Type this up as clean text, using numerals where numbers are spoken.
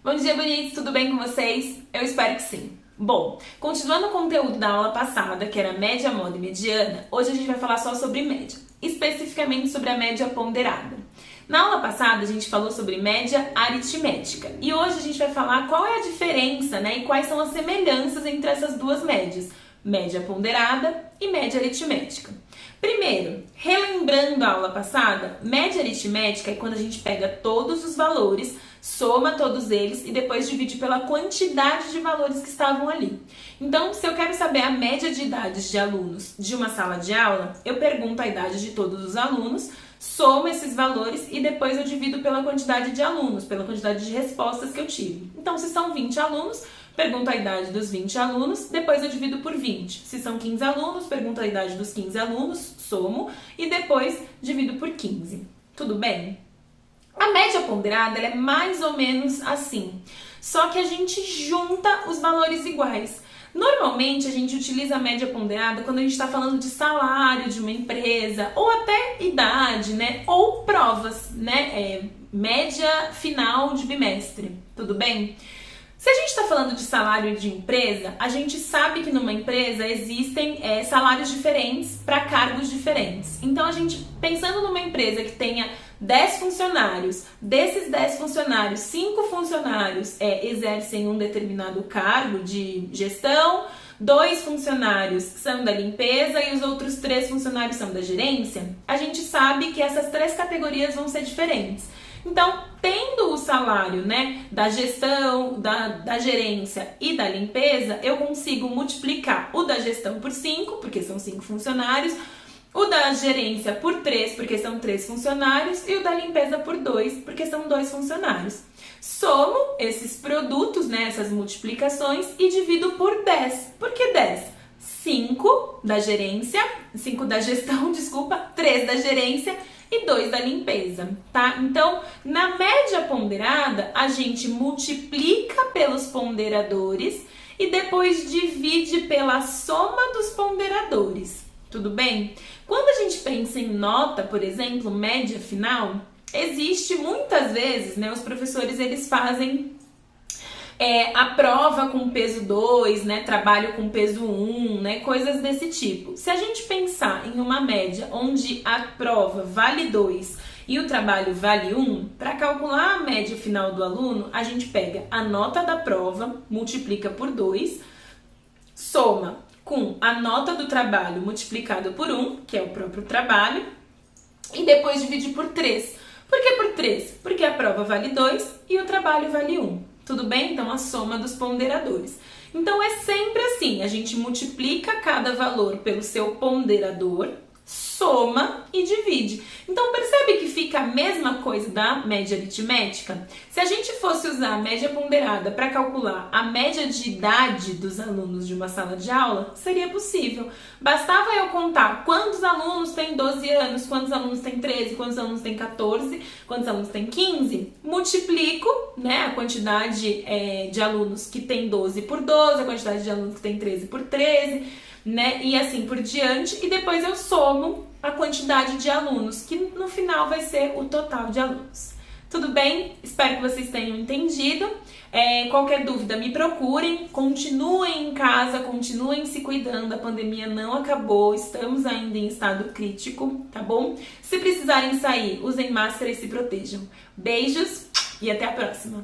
Bom dia, bonitos! Tudo bem com vocês? Eu espero que sim. Bom, continuando o conteúdo da aula passada, que era média, moda e mediana, hoje a gente vai falar só sobre média, especificamente sobre a média ponderada. Na aula passada a gente falou sobre média aritmética e hoje a gente vai falar qual é a diferença, e quais são as semelhanças entre essas duas médias, média ponderada e média aritmética. Primeiro, relembrando a aula passada, média aritmética é quando a gente pega todos os valores, soma todos eles e depois divide pela quantidade de valores que estavam ali. Então, se eu quero saber a média de idades de alunos de uma sala de aula, eu pergunto a idade de todos os alunos, somo esses valores e depois eu divido pela quantidade de alunos, pela quantidade de respostas que eu tive. Então, se são 20 alunos, pergunto a idade dos 20 alunos, depois eu divido por 20. Se são 15 alunos, pergunto a idade dos 15 alunos, somo e depois divido por 15. Tudo bem? A média ponderada ela é mais ou menos assim, só que a gente junta os valores iguais. Normalmente a gente utiliza a média ponderada quando a gente está falando de salário de uma empresa, ou até idade, ou provas, média final de bimestre, tudo bem? Se a gente está falando de salário de empresa, a gente sabe que numa empresa existem salários diferentes para cargos diferentes. Então, a gente, pensando numa empresa que tenha 10 funcionários, desses 10 funcionários, 5 funcionários exercem um determinado cargo de gestão, 2 funcionários são da limpeza e os outros 3 funcionários são da gerência, a gente sabe que essas 3 categorias vão ser diferentes. Então, tendo o salário, da gestão, da gerência e da limpeza, eu consigo multiplicar o da gestão por 5, porque são 5 funcionários, o da gerência por 3, porque são 3 funcionários, e o da limpeza por 2, porque são 2 funcionários. Somo esses produtos, essas multiplicações, e divido por 10. Por que 10? 5 da gerência, 5 da gestão, 3 da gerência e 2 da limpeza, tá? Então, na média ponderada, a gente multiplica pelos ponderadores e depois divide pela soma dos ponderadores, tudo bem? Quando a gente pensa em nota, por exemplo, média final, existe muitas vezes, os professores eles fazem a prova com peso 2, trabalho com peso 1, coisas desse tipo. Se a gente pensar em uma média onde a prova vale 2 e o trabalho vale 1, para calcular a média final do aluno, a gente pega a nota da prova, multiplica por 2, soma com a nota do trabalho multiplicado por 1, que é o próprio trabalho, e depois divide por 3. Por que por 3? Porque a prova vale 2 e o trabalho vale 1. Tudo bem? Então, a soma dos ponderadores. Então, é sempre assim, a gente multiplica cada valor pelo seu ponderador, soma e divide. Então, percebe que fica a mesma coisa da média aritmética? Se a gente fosse usar a média ponderada para calcular a média de idade dos alunos de uma sala de aula, seria possível. Bastava eu contar quantos alunos têm 12 anos, quantos alunos têm 13, quantos alunos têm 14, quantos alunos têm 15, multiplico, a quantidade de alunos que tem 12 por 12, a quantidade de alunos que tem 13 por 13, e assim por diante, e depois eu somo a quantidade de alunos, que no final vai ser o total de alunos. Tudo bem? Espero que vocês tenham entendido. Qualquer dúvida, me procurem. Continuem em casa, continuem se cuidando. A pandemia não acabou, estamos ainda em estado crítico, tá bom? Se precisarem sair, usem máscara e se protejam. Beijos e até a próxima!